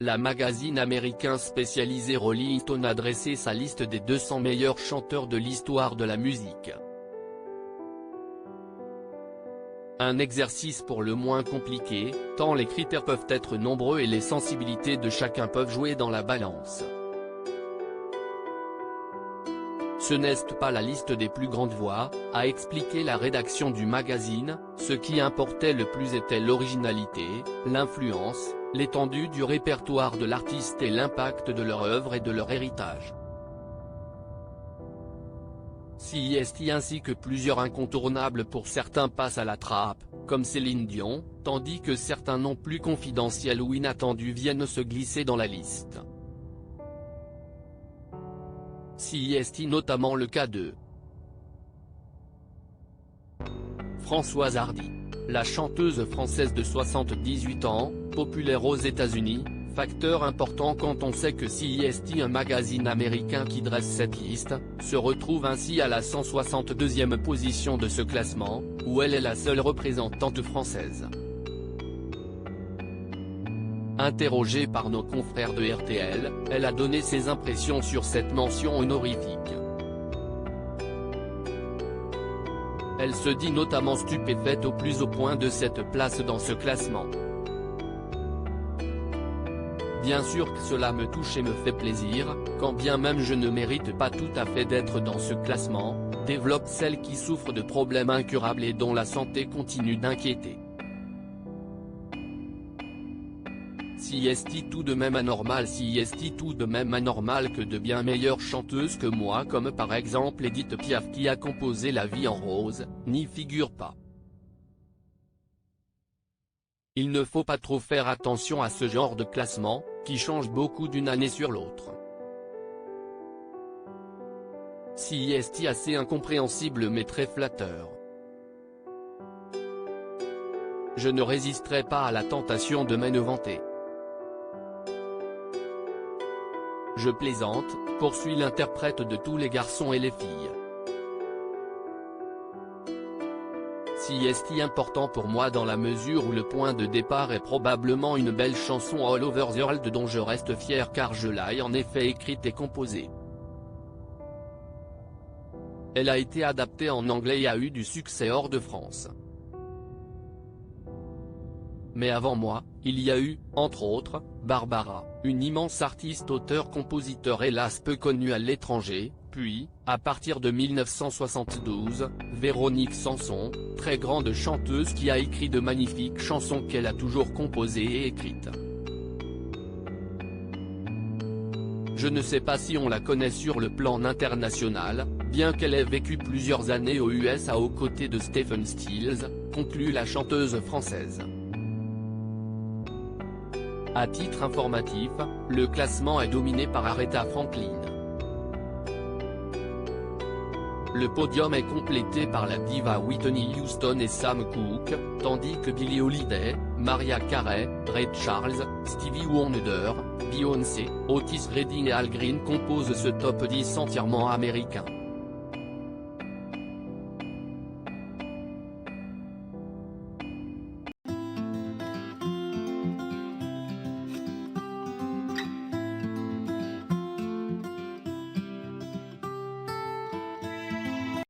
La magazine américain spécialisé Rolling Stone a dressé sa liste des 200 meilleurs chanteurs de l'histoire de la musique. Un exercice pour le moins compliqué, tant les critères peuvent être nombreux et les sensibilités de chacun peuvent jouer dans la balance. Ce n'est pas la liste des plus grandes voix, a expliqué la rédaction du magazine, ce qui importait le plus était l'originalité, l'influence, l'étendue du répertoire de l'artiste et l'impact de leur œuvre et de leur héritage. CIST ainsi que plusieurs incontournables pour certains passent à la trappe, comme Céline Dion, tandis que certains noms plus confidentiels ou inattendus viennent se glisser dans la liste. CIST notamment le cas de Françoise Hardy. La chanteuse française de 78 ans, populaire aux États-Unis, facteur important quand on sait que CIST, un magazine américain qui dresse cette liste, se retrouve ainsi à la 162e position de ce classement, où elle est la seule représentante française. Interrogée par nos confrères de RTL, elle a donné ses impressions sur cette mention honorifique. Elle se dit notamment stupéfaite au plus haut point de cette place dans ce classement. Bien sûr que cela me touche et me fait plaisir, quand bien même je ne mérite pas tout à fait d'être dans ce classement, développe celle qui souffre de problèmes incurables et dont la santé continue d'inquiéter. CIST tout de même anormal que de bien meilleures chanteuses que moi comme par exemple Édith Piaf qui a composé La vie en rose, n'y figure pas. Il ne faut pas trop faire attention à ce genre de classement, qui change beaucoup d'une année sur l'autre. CIST assez incompréhensible mais très flatteur. Je ne résisterai pas à la tentation de me vanter. Je plaisante, poursuit l'interprète de tous les garçons et les filles. CIST important pour moi dans la mesure où le point de départ est probablement une belle chanson All Over the World dont je reste fier car je l'ai en effet écrite et composée. Elle a été adaptée en anglais et a eu du succès hors de France. Mais avant moi, il y a eu, entre autres, Barbara, une immense artiste auteur-compositeur hélas peu connue à l'étranger, puis, à partir de 1972, Véronique Sanson, très grande chanteuse qui a écrit de magnifiques chansons qu'elle a toujours composées et écrites. Je ne sais pas si on la connaît sur le plan international, bien qu'elle ait vécu plusieurs années aux USA aux côtés de Stephen Stills, conclut la chanteuse française. À titre informatif, le classement est dominé par Aretha Franklin. Le podium est complété par la diva Whitney Houston et Sam Cooke, tandis que Billie Holiday, Mariah Carey, Ray Charles, Stevie Wonder, Beyoncé, Otis Redding et Al Green composent ce top 10 entièrement américain.